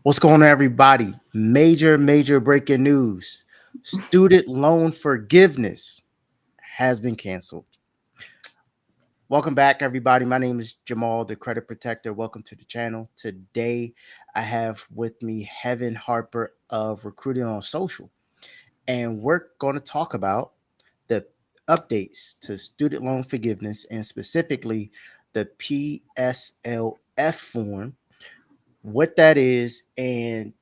What's going on, everybody? Major breaking news. Student loan forgiveness has been canceled. Welcome back, everybody. My name is Jamal, the credit protector. Welcome to the channel. Today, I have with me Heaven Harper of Recruiting on Social, and we're going to talk about the updates to student loan forgiveness and specifically the PSLF form, what that is, and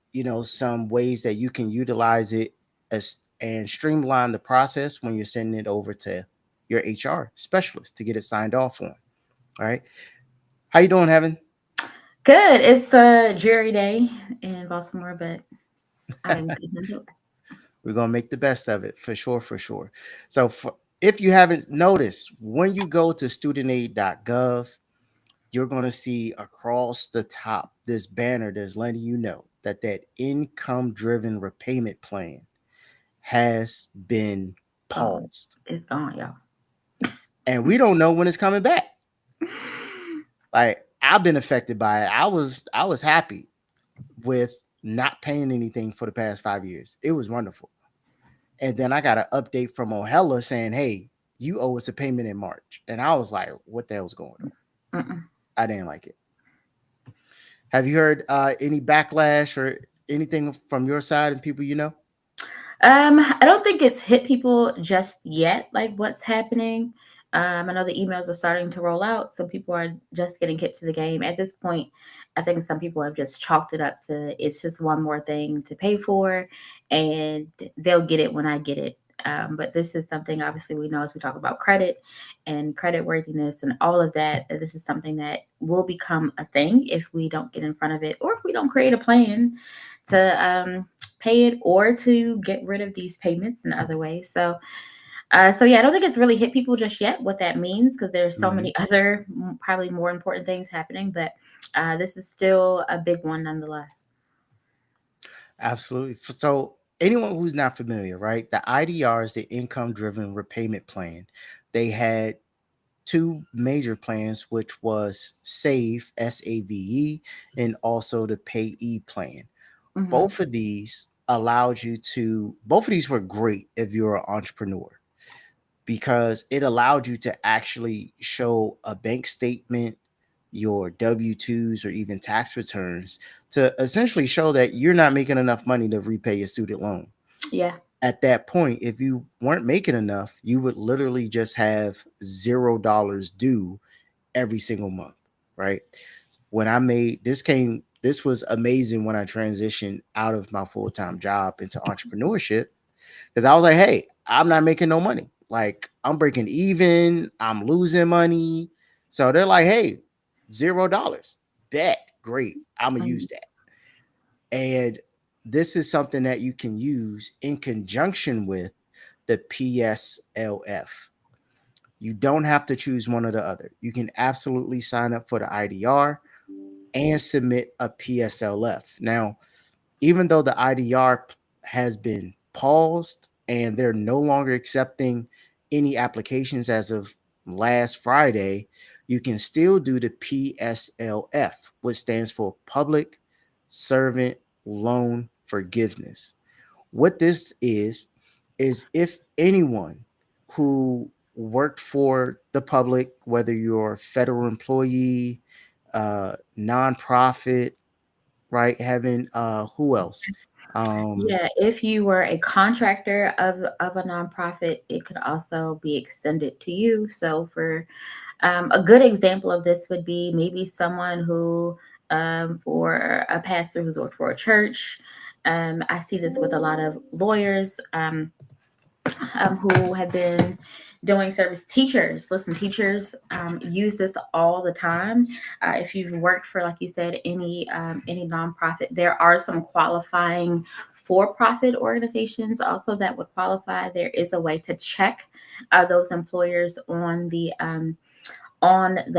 some ways that you can utilize it as and streamline the process when you're sending it over to your HR specialist to get it signed off on. All right, how you doing, Heaven? Good. It's a jury day in Baltimore, but I'm good nonetheless. We're gonna make the best of it for sure. So, if you haven't noticed, when you go to studentaid.gov, you're going to see across the top this banner that's letting you know that income driven repayment plan has been Gone. paused, It's gone, y'all. and we don't know when it's coming back. Like, I've been affected by it. I was happy with not paying anything for the past 5 years. It was wonderful. And then I got an update from Ohella saying, hey, you owe us a payment in March. And I was like, what the hell's going on? Mm-mm. I didn't like it. Have you heard any backlash or anything from your side and people you know? I don't think it's hit people just yet, like what's happening. I know the emails are starting to roll out. Some people are just getting hit to the game. At this point, I think some people have just chalked it up to it's just one more thing to pay for, and they'll get it when I get it. But this is something obviously we know as we talk about credit and credit worthiness and all of that. That this is something that will become a thing if we don't get in front of it or if we don't create a plan to pay it or to get rid of these payments in other ways. So yeah, I don't think it's really hit people just yet what that means because there's so Mhm. many other probably more important things happening, but this is still a big one nonetheless. Absolutely. So, anyone who's not familiar, right? The IDR is the income driven repayment plan. They had two major plans, which was SAVE, SAVE, and also the PayE plan. Hmm. Both of these were great if you're an entrepreneur because it allowed you to actually show a bank statement, your W 2s, or even tax returns to essentially show that you're not making enough money to repay your student loan. Yeah. At that point, if you weren't making enough, you would literally just have $0 due every single month, right? When I made this was amazing when I transitioned out of my full time job into entrepreneurship because I was like, hey, I'm not making no money. Like, I'm breaking even, I'm losing money. So they're like, hey, $0. Bet. Great. I'm gonna Mhm. use that. And this is something that you can use in conjunction with the PSLF. You don't have to choose one or the other. You can absolutely sign up for the IDR and submit a PSLF. Now, even though the IDR has been paused and they're no longer accepting any applications as of last Friday, you can still do the PSLF, which stands for Public Servant Loan Forgiveness. What this is if anyone who worked for the public, whether you're a federal employee, nonprofit, right? Having who else? Um, Yeah, if you were a contractor of a nonprofit, it could also be extended to you. So for a good example of this would be maybe someone who, for a pastor who's worked for a church. I see this with a lot of lawyers who have been doing service. Teachers, listen, teachers use this all the time. If you've worked for, like you said, any nonprofit, there are some qualifying for-profit organizations also that would qualify. There is a way to check those employers on the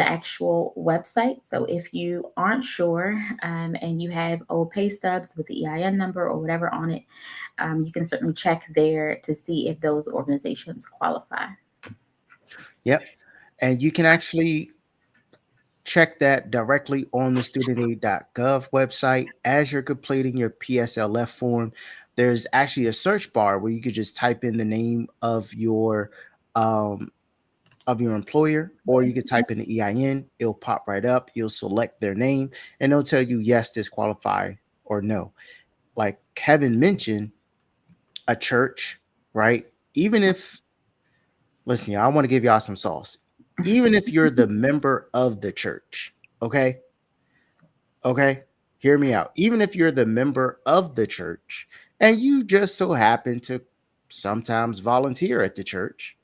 actual website. So if you aren't sure and you have old pay stubs with the EIN number or whatever on it, you can certainly check there to see if those organizations qualify. yep. And you can actually check that directly on the studentaid.gov website. As you're completing your PSLF form, there's actually a search bar where you could just type in the name um, of your employer, or you could type in the EIN. It'll pop right up. You'll select their name, and it'll tell you yes, disqualify, or no. Like Kevin mentioned, a church, right? Even if, listen, y'all, I want to give y'all some sauce. Even if you're the member of the church, okay? Okay, hear me out. Even if you're the member of the church and you just so happen to sometimes volunteer at the church,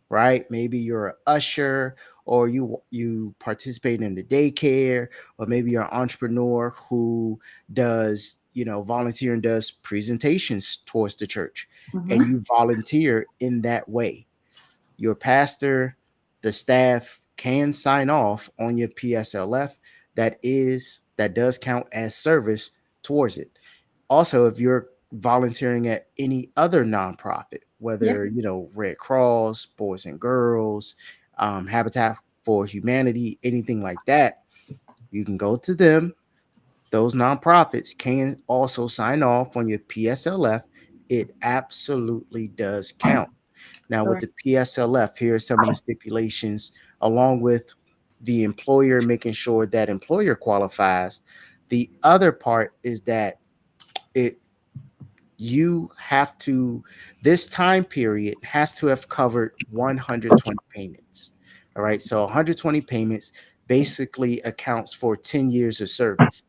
right? Maybe you're an usher, or you participate in the daycare, or maybe you're an entrepreneur who does, volunteer and does presentations towards the church, and Hmm. you volunteer in that way. Your pastor, the staff can sign off on your PSLF. That does count as service towards it. Also, if you're volunteering at any other nonprofit, Yep. whether Red Cross, Boys and Girls, Habitat for Humanity, anything like that, you can go to them. Those nonprofits can also sign off on your PSLF. It absolutely does count. Now, with Sure. the PSLF, here are some of the stipulations, along with the employer making sure that employer qualifies. The other part is that it you have to this time period has to have covered 120 payments. All right, so 120 payments basically accounts for 10 years of service,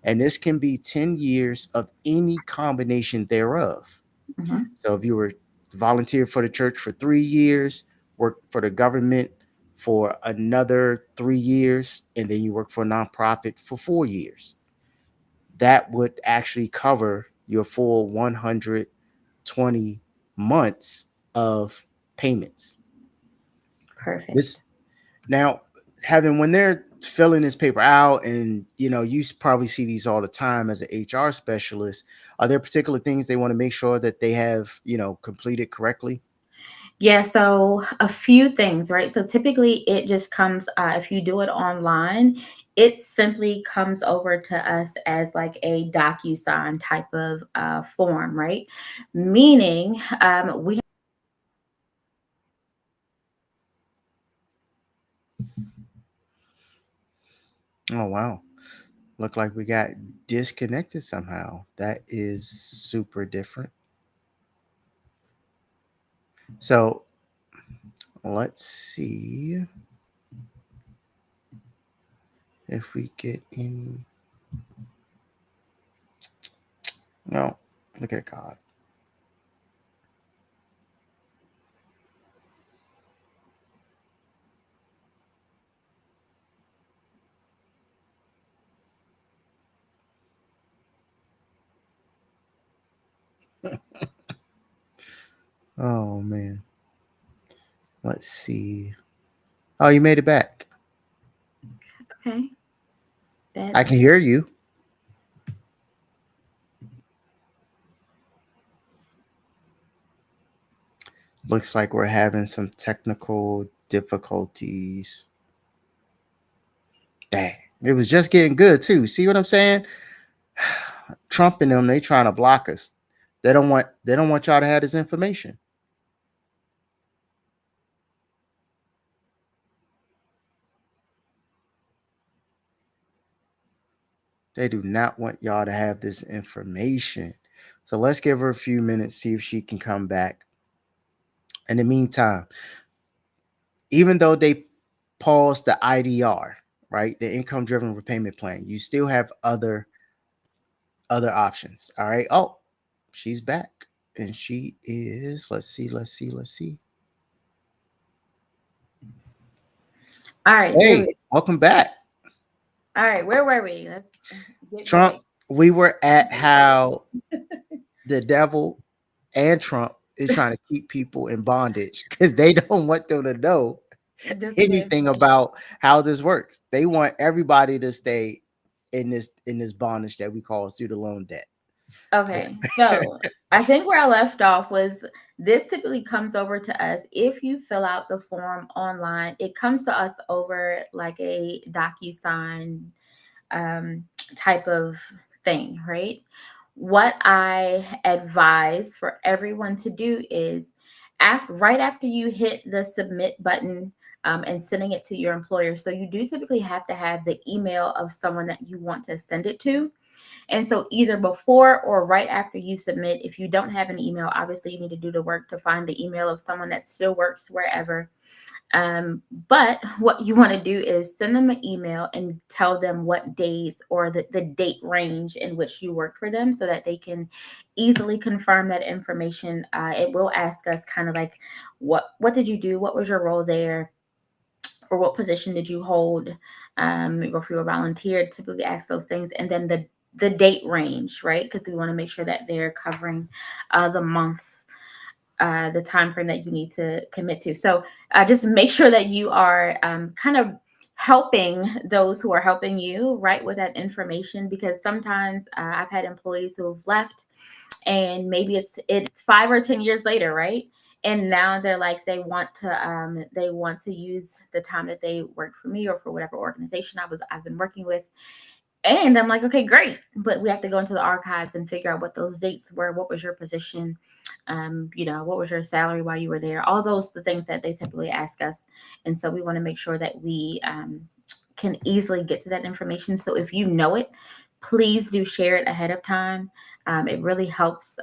and this can be 10 years of any combination thereof. Hmm. So if you were volunteered for the church for 3 years, worked for the government for another 3 years, and then you work for a nonprofit for 4 years, that would actually cover your full 120 months of payments. Perfect. This now, having when they're filling this paper out, and you probably see these all the time as an HR specialist, are there particular things they want to make sure that they have completed correctly? Yeah, so a few things, right? So typically it just comes, if you do it online, it simply comes over to us as like a DocuSign type of form, right? Meaning we Oh wow. Look like we got disconnected somehow. That is super different. So let's see if we get any. No, look at God. Oh man. Let's see. Oh, you made it back. okay, I can that's hear you. Looks like we're having some technical difficulties. Dang. It was just getting good too. See what I'm saying? Trump and them, they trying to block us. They don't want y'all to have this information. They do not want y'all to have this information. So let's give her a few minutes, see if she can come back. In the meantime, even though they paused the IDR, right, the income driven repayment plan, you still have other options. All right. Oh, she's back. And she is, let's see. all right. There Hey, we welcome back. All right. Where were we? Let's get Trump, going. we were at how the devil and Trump is trying to keep people in bondage because they don't want them to know This is the anything information. about how this works. They want everybody to stay in this bondage that we call student loan debt. Okay, so I think where I left off was this typically comes over to us if you fill out the form online. It comes to us over like a DocuSign um, type of thing, right? What I advise for everyone to do is right after you hit the submit button and sending it to your employer. So you do typically have to have the email of someone that you want to send it to. And so either before or right after you submit, if you don't have an email, obviously you need to do the work to find the email of someone that still works wherever. But what you want to do is send them an email and tell them what days or the date range in which you worked for them so that they can easily confirm that information. It will ask us kind of like what did you do? What was your role there? Or what position did you hold? Or if you were volunteer, typically ask those things. And then the date range, right? Because we want to make sure that they're covering the months, the time frame that you need to commit to. So just make sure that you are kind of helping those who are helping you, right, with that information. Because sometimes I've had employees who have left, and maybe it's 5 or 10 years later, right? And now they're like they want to use the time that they worked for me or for whatever organization I've been working with, and I'm like, okay, great. But we have to go into the archives and figure out what those dates were. What was your position? What was your salary while you were there? All those the things that they typically ask us. And so we want to make sure that we can easily get to that information. So if you know it, please do share it ahead of time. It really helps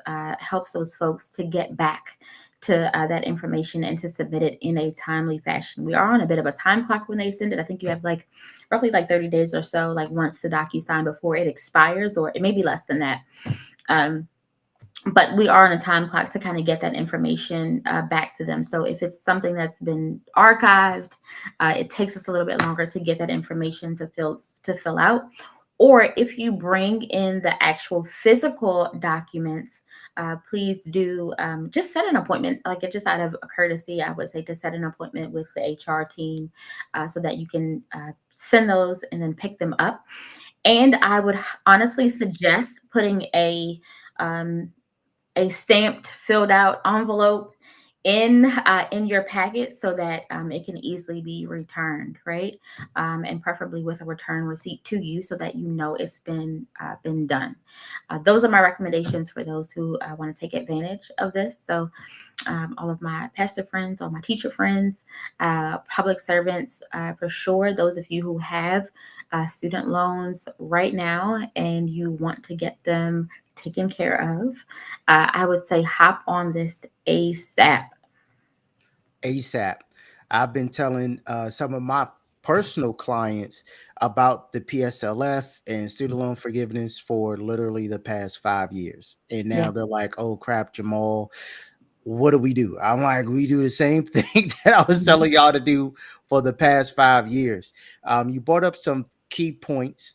those folks to get back to that information and to submit it in a timely fashion. We are on a bit of a time clock when they send it. I think you have like roughly like 30 days or so, like once the DocuSign before it expires, or it may be less than that. Um, but we are on a time clock to kind of get that information back to them. So if it's something that's been archived, it takes us a little bit longer to get that information to fill out. Or if you bring in the actual physical documents, please do just set an appointment. Like it just out of courtesy, I would say to set an appointment with the HR team so that you can send those and then pick them up. And I would honestly suggest putting um, a stamped, filled out envelope in your packet so that it can easily be returned, right? And preferably with a return receipt to you so that you know it's been done. Those are my recommendations for those who want to take advantage of this. So all of my pastor friends, all my teacher friends, public servants, for sure. Those of you who have student loans right now and you want to get them taken care of, I would say hop on this ASAP. ASAP. I've been telling some of my personal clients about the PSLF and student loan forgiveness for literally the past 5 years. And Yeah. now they're like, oh crap, Jamal, what do we do? I'm like, we do the same thing that I was Mhm. telling y'all to do for the past 5 years. You brought up some key points.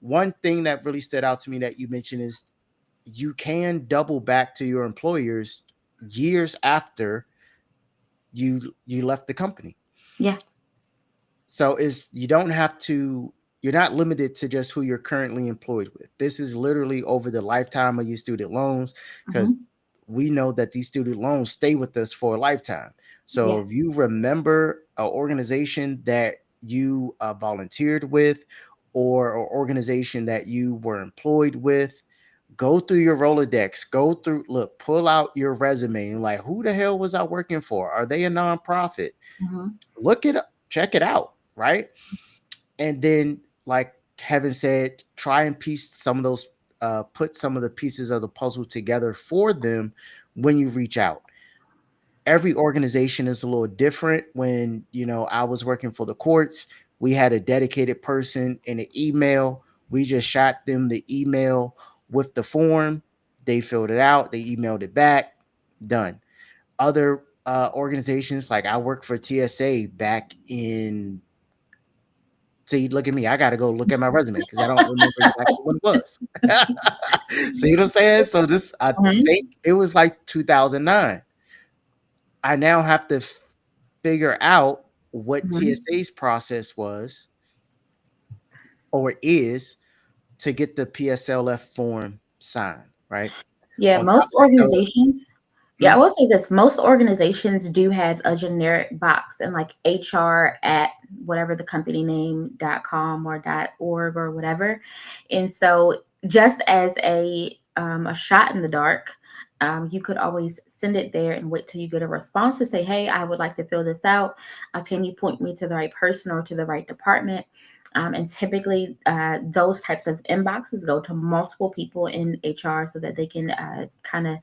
One thing that really stood out to me that you mentioned is you can double back to your employers years after you left the company. Yeah. So is you don't have to, you're not limited to just who you're currently employed with. This is literally over the lifetime of your student loans, because Hmm. we know that these student loans stay with us for a lifetime. So Yes. if you remember an organization that you volunteered with, or an organization that you were employed with, go through your Rolodex, go through, look, pull out your resume and like, who the hell was I working for? Are they a nonprofit? Hmm. Look it up, check it out, right? And then, like Heaven said, try and piece some of those, put some of the pieces of the puzzle together for them when you reach out. Every organization is a little different. When I was working for the courts, we had a dedicated person in an email. We just shot them the email with the form. They filled it out, they emailed it back, done. Other organizations, like I worked for TSA back in, see, look at me. I got to go look at my resume because I don't remember exactly what it was. See what I'm saying? So this, I Hmm. think it was like 2009. I now have to figure out what Hmm. TSA's process was or is to get the PSLF form signed, right? Yeah, On top most of that, though, organizations yeah, hmm, I will say this, most organizations do have a generic box and like HR at whatever the company name.com or .org or whatever. And so just as a shot in the dark, you could always send it there and wait till you get a response to say, "Hey, I would like to fill this out. Can you point me to the right person or to the right department?" And typically, those types of inboxes go to multiple people in HR so that they can kind of,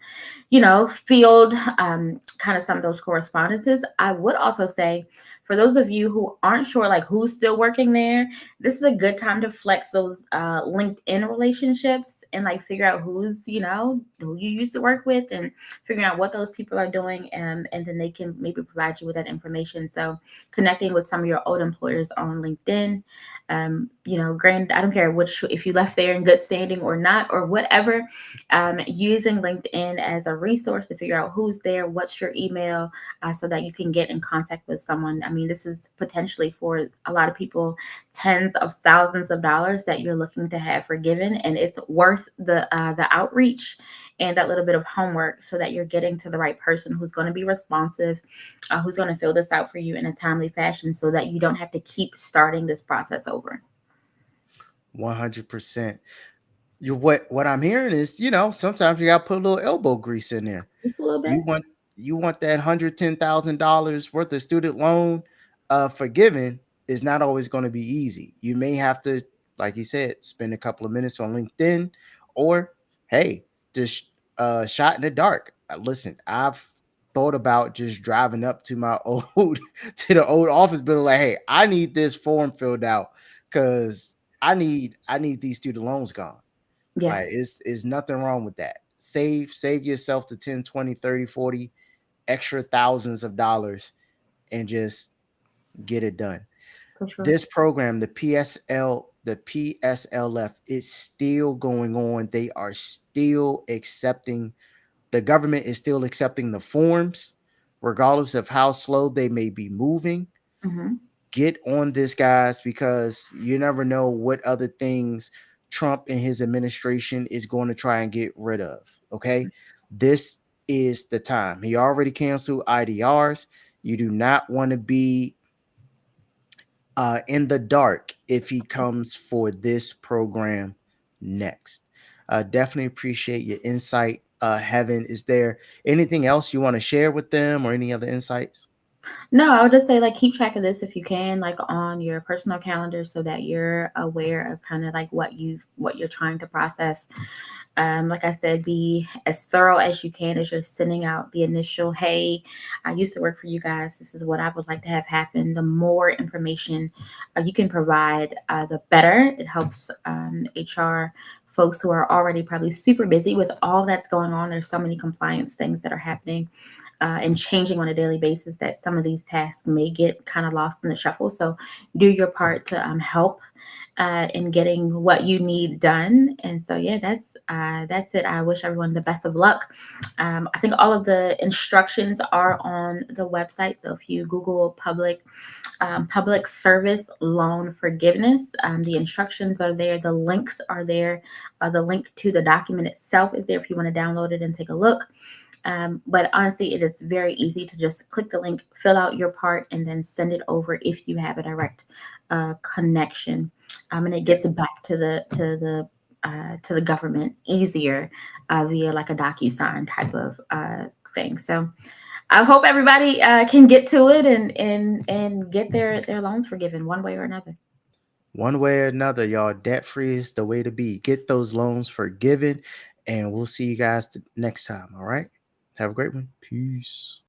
field kind of some of those correspondences. I would also say, for those of you who aren't sure, like who's still working there, this is a good time to flex those LinkedIn relationships and like figure out who you used to work with and figuring out what those people are doing, and then they can maybe provide you with that information. So connecting with some of your old employers on LinkedIn, granted, I don't care which, if you left there in good standing or not or whatever, using LinkedIn as a resource to figure out who's there, what's your email, so that you can get in contact with someone. I mean, this is potentially for a lot of people tens of thousands of dollars that you're looking to have forgiven, and it's worth the outreach and that little bit of homework so that you're getting to the right person who's going to be responsive, who's going to fill this out for you in a timely fashion, so that you don't have to keep starting this process over. 100%. What I'm hearing is, sometimes you got to put a little elbow grease in there. Just a little You bit. want you want that $110,000 worth of student loan forgiven is not always going to be easy. You may have to, like you said, spend a couple of minutes on LinkedIn, or hey, just shot in the dark. Listen, I've thought about just driving up to my old to the old office building, like, hey, I need this form filled out because I need these student loans gone. Yeah, Like, it's nothing wrong with that. Save yourself to 10, 20, 30, 40 extra thousands of dollars and just get it done. for sure. This program, the PSLF, is still going on. They are still accepting, the government is still accepting the forms, regardless of how slow they may be moving. Hmm. Get on this, guys, because you never know what other things Trump and his administration is going to try and get rid of. Okay. This is the time. He already canceled IDRs. You do not want to be in the dark if he comes for this program next. Definitely appreciate your insight. Heaven, is there anything else you want to share with them or any other insights? No, I would just say like keep track of this if you can, like on your personal calendar, so that you're aware of kind of like what you're trying to process. Like I said, be as thorough as you can as you're sending out the initial, "Hey, I used to work for you guys. This is what I would like to have happen." The more information you can provide, the better. It helps HR folks who are already probably super busy with all that's going on. There's so many compliance things that are happening and changing on a daily basis, that some of these tasks may get kind of lost in the shuffle. So do your part to help in getting what you need done. And so yeah, that's it. I wish everyone the best of luck. I think all of the instructions are on the website. So if you Google public service loan forgiveness, the instructions are there. The links are there. The link to the document itself is there if you want to download it and take a look. But honestly, it is very easy to just click the link, fill out your part, and then send it over if you have a direct connection. And it gets it back to the government easier via like a DocuSign type of thing. So I hope everybody can get to it and get their loans forgiven one way or another. One way or another, y'all, debt free is the way to be. Get those loans forgiven, and we'll see you guys next time. All right. Have a great one. Peace.